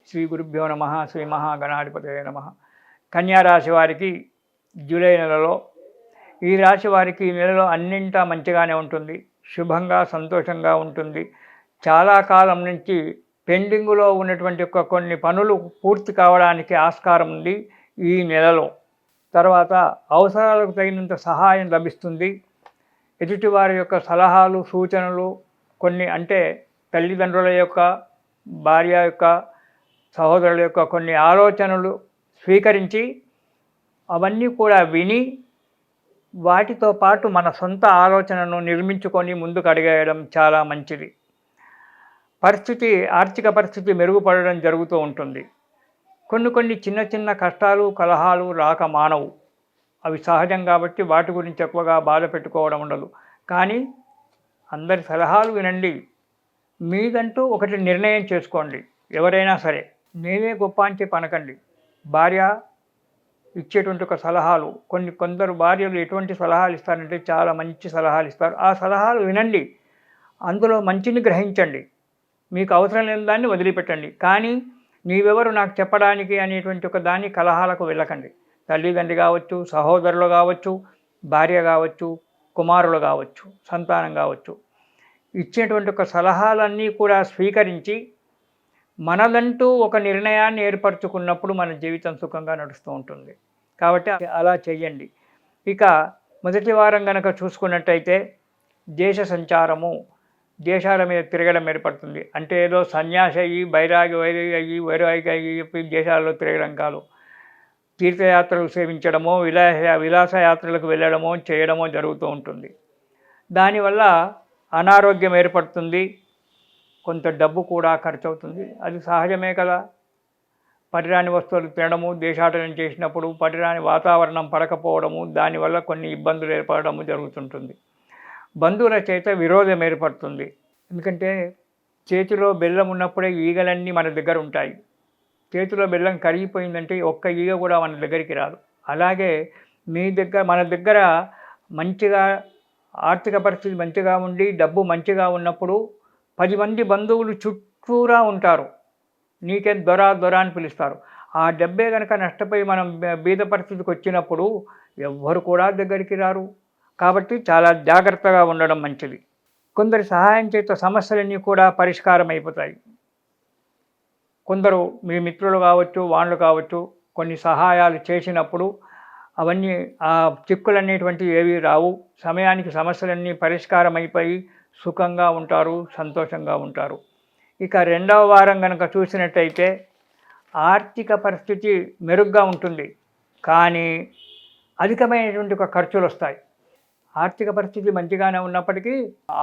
శ్రీ గురుభ్యో నమ. శ్రీ మహాగణాధిపతయే నమ. కన్యా రాశి వారికి జూలై నెలలో, ఈ రాశి వారికి ఈ నెలలో అన్నింటా మంచిగానే ఉంటుంది, శుభంగా సంతోషంగా ఉంటుంది. చాలా కాలం నుంచి పెండింగులో ఉన్నటువంటి కొన్ని పనులు పూర్తి కావడానికి ఆస్కారం ఉంది ఈ నెలలో. తర్వాత అవసరాలకు తగినంత సహాయం లభిస్తుంది. ఎదుటివారి యొక్క సలహాలు, సూచనలు కొన్ని అంటే తల్లిదండ్రుల యొక్క, భార్య యొక్క, సహోదరుల యొక్క కొన్ని ఆలోచనలు స్వీకరించి అవన్నీ కూడా విని వాటితో పాటు మన సొంత ఆలోచనను నిర్మించుకొని ముందుకు అడిగేయడం చాలా మంచిది. ఆర్థిక పరిస్థితి మెరుగుపడడం జరుగుతూ ఉంటుంది. కొన్ని చిన్న చిన్న కష్టాలు, కలహాలు రాక మానవు. అవి సహజం కాబట్టి వాటి గురించి ఎక్కువగా బాధ పెట్టుకోవడం ఉండదు. కానీ అందరి సలహాలు వినండి. మీదంటూ ఒకటి నిర్ణయం చేసుకోండి. ఎవరైనా సరే నేనే గొప్ప అంటే పనకండి. భార్య ఇచ్చేటువంటి ఒక సలహాలు, కొందరు భార్యలు ఎటువంటి సలహాలు ఇస్తారంటే చాలా మంచి సలహాలు ఇస్తారు. ఆ సలహాలు వినండి, అందులో మంచిని గ్రహించండి, మీకు అవసరం లేని దాన్ని వదిలిపెట్టండి. కానీ నీవెవరు నాకు చెప్పడానికి అనేటువంటి ఒక దాన్ని కలహాలకు వెళ్ళకండి. తల్లిదండ్రి కావచ్చు, సహోదరులు కావచ్చు, భార్య కావచ్చు, కుమారులు కావచ్చు, సంతానం కావచ్చు, ఇచ్చేటువంటి ఒక సలహాలన్నీ కూడా స్వీకరించి మనదంటూ ఒక నిర్ణయాన్ని ఏర్పరచుకున్నప్పుడు మన జీవితం సుఖంగా నడుస్తూ ఉంటుంది. కాబట్టి అలా చెయ్యండి. ఇక మొదటి వారం కనుక చూసుకున్నట్టయితే దేశ సంచారము, దేశాల మీద తిరగడం ఏర్పడుతుంది. అంటే ఏదో సన్యాసి అయ్యి వైరాగి అయ్యి చెప్పి దేశాల్లో తిరగడం కాదు. తీర్థయాత్రలు సేవించడమో, విలాసయాత్రలకు వెళ్ళడమో చేయడమో జరుగుతూ ఉంటుంది. దానివల్ల అనారోగ్యం ఏర్పడుతుంది, కొంత డబ్బు కూడా ఖర్చు అవుతుంది. అది సహజమే కదా. పనిరాని వస్తువులు తినడము, దేశాటనం చేసినప్పుడు పనిరాని వాతావరణం పడకపోవడము, దానివల్ల కొన్ని ఇబ్బందులు ఏర్పడము జరుగుతుంటుంది. బంధువుల చేత విరోధం ఏర్పడుతుంది. ఎందుకంటే చేతిలో బెల్లం ఉన్నప్పుడే ఈగలన్నీ మన దగ్గర ఉంటాయి. చేతిలో బెల్లం కరిగిపోయిందంటే ఒక్క ఈగ కూడా మన దగ్గరికి రాదు. అలాగే మన దగ్గర మంచిగా ఆర్థిక పరిస్థితి మంచిగా ఉండి డబ్బు మంచిగా ఉన్నప్పుడు 10 మంది బంధువులు చుట్టూరా ఉంటారు. నీకేం దొర అని పిలుస్తారు. ఆ డబ్బే కనుక నష్టపోయి మనం బీద పరిస్థితికి వచ్చినప్పుడు ఎవ్వరు కూడా దగ్గరికి రారు. కాబట్టి చాలా జాగ్రత్తగా ఉండడం మంచిది. కొందరి సహాయం చేత సమస్యలన్నీ కూడా పరిష్కారం అయిపోతాయి. కొందరు మీ మిత్రులు కావచ్చు, వాళ్ళు కావచ్చు, కొన్ని సహాయాలు చేసినప్పుడు అవన్నీ ఆ చిక్కులనేటువంటివి ఏవి రావు. సమయానికి సమస్యలన్నీ పరిష్కారం అయిపోయి సుఖంగా ఉంటారు, సంతోషంగా ఉంటారు. ఇక రెండవ వారం కనుక చూసినట్టయితే ఆర్థిక పరిస్థితి మెరుగ్గా ఉంటుంది, కానీ అధికమైనటువంటి ఒక ఖర్చులు వస్తాయి. ఆర్థిక పరిస్థితి మంచిగానే ఉన్నప్పటికీ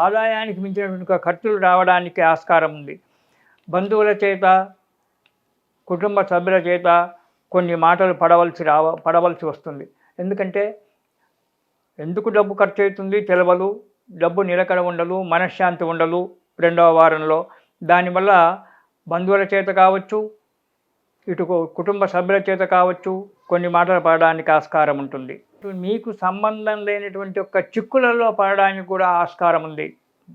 ఆదాయానికి మించినటువంటి ఖర్చులు రావడానికి ఆస్కారం ఉంది. బంధువుల చేత, కుటుంబ సభ్యుల చేత కొన్ని మాటలు పడవలసి వస్తుంది. ఎందుకంటే ఎందుకు డబ్బు ఖర్చు అవుతుంది తెలియదు, డబ్బు నిలకడ ఉండదు, మనశ్శాంతి ఉండదు రెండవ వారంలో. దానివల్ల బంధువుల చేత కావచ్చు, ఇటు కుటుంబ సభ్యుల చేత కావచ్చు కొన్ని మాటలు పడడానికి ఆస్కారం ఉంటుంది. మీకు సంబంధం లేనటువంటి ఒక చిక్కులలో పడడానికి కూడా ఆస్కారం ఉంది.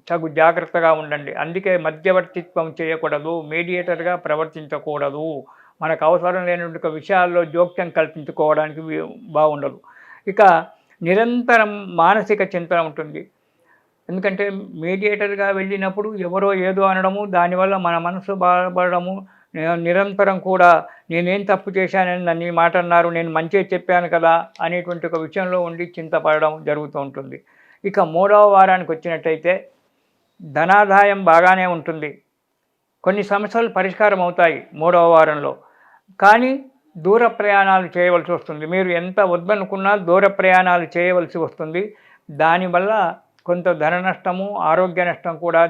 తగు జాగ్రత్తగా ఉండండి. అందుకే మధ్యవర్తిత్వం చేయకూడదు, మీడియేటర్గా ప్రవర్తించకూడదు. మనకు అవసరం లేనటువంటి విషయాల్లో జోక్యం కల్పించుకోవడానికి బాగుండదు. ఇక నిరంతరం మానసిక చింతన ఉంటుంది. ఎందుకంటే మీడియేటర్గా వెళ్ళినప్పుడు ఎవరో ఏదో అనడము, దానివల్ల మన మనసు బాధపడము, నిరంతరం కూడా నేనేం తప్పు చేశానని నన్ను ఈ మాట అన్నారు, నేను మంచిగా చెప్పాను కదా అనేటువంటి ఒక విషయంలో ఉండి చింతపడడం జరుగుతూ ఉంటుంది. ఇక మూడవ వారానికి వచ్చినట్టయితే ధనాదాయం బాగానే ఉంటుంది. కొన్ని సమస్యలు పరిష్కారం అవుతాయి మూడవ వారంలో. కానీ దూర ప్రయాణాలు చేయవలసి వస్తుంది. మీరు ఎంత వద్దనుకున్నా దూర ప్రయాణాలు చేయవలసి వస్తుంది. దానివల్ల కొంత ధన నష్టము, ఆరోగ్య నష్టం కూడా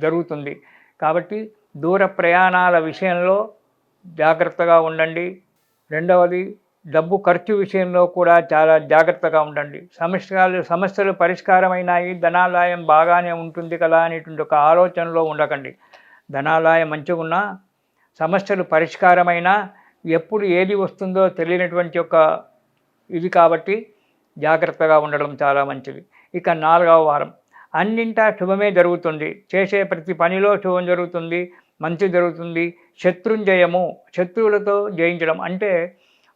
జరుగుతుంది. కాబట్టి దూర ప్రయాణాల విషయంలో జాగ్రత్తగా ఉండండి. రెండవది డబ్బు ఖర్చు విషయంలో కూడా చాలా జాగ్రత్తగా ఉండండి. సమస్యలు పరిష్కారమైనాయి, ధనాదాయం బాగానే ఉంటుంది కదా అనేటువంటి ఒక ఆలోచనలో ఉండకండి. ధనాదాయం మంచిగా ఉన్నా, సమస్యలు పరిష్కారమైనా ఎప్పుడు ఏది వస్తుందో తెలియనటువంటి ఒక ఇది కాబట్టి జాగ్రత్తగా ఉండడం చాలా మంచిది. ఇక 4వ వారం అన్నింటా శుభమే జరుగుతుంది. చేసే ప్రతి పనిలో శుభం జరుగుతుంది. మంచి జరుగుతుంది. శత్రుంజయము, శత్రువులతో జయించడం అంటే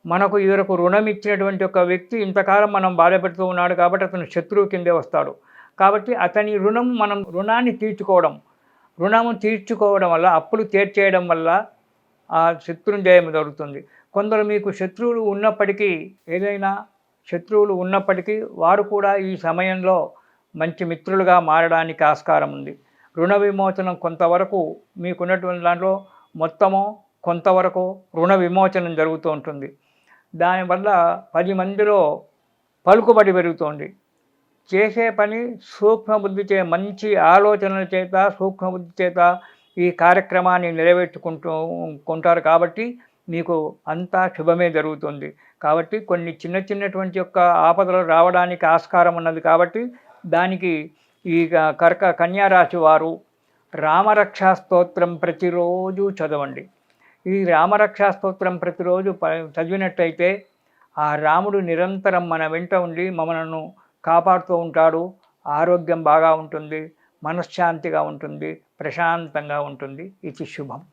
మనకు ఇదివరకు రుణం ఇచ్చినటువంటి ఒక వ్యక్తి ఇంతకాలం మనం బాధపెడుతూ ఉన్నాడు కాబట్టి అతను శత్రువు కిందే వస్తాడు. కాబట్టి అతని మనం రుణాన్ని రుణము తీర్చుకోవడం వల్ల, అప్పులు తీర్చేయడం వల్ల ఆ శత్రుంజయం జరుగుతుంది. కొందరు మీకు శత్రువులు ఉన్నప్పటికీ, ఏదైనా శత్రువులు ఉన్నప్పటికీ వారు కూడా ఈ సమయంలో మంచి మిత్రులుగా మారడానికి ఆస్కారం ఉంది. రుణ విమోచనం కొంతవరకు మీకున్నటువంటి దాంట్లో మొత్తము కొంతవరకు రుణ విమోచనం జరుగుతూ ఉంటుంది. దానివల్ల 10 మందిలో పలుకుబడి పెరుగుతుంది. చేసే పని సూక్ష్మబుద్ధి మంచి ఆలోచనల చేత, సూక్ష్మబుద్ధి చేత ఈ కార్యక్రమాన్ని నెరవేర్చుకుంటారు కాబట్టి మీకు అంతా శుభమే జరుగుతుంది. కాబట్టి కొన్ని చిన్నటువంటి యొక్క ఆపదలు రావడానికి ఆస్కారం ఉన్నది కాబట్టి దానికి ఈ కన్యా రాశి వారు రామరక్షా స్తోత్రం ప్రతిరోజు చదవండి. ఈ రామరక్షా స్తోత్రం ప్రతిరోజు చదివినట్టయితే ఆ రాముడు నిరంతరం మన వెంట ఉండి మనను కాపాడుతూ ఉంటాడు. ఆరోగ్యం బాగా ఉంటుంది, మనశ్శాంతిగా ఉంటుంది, ప్రశాంతంగా ఉంటుంది. ఇది శుభం.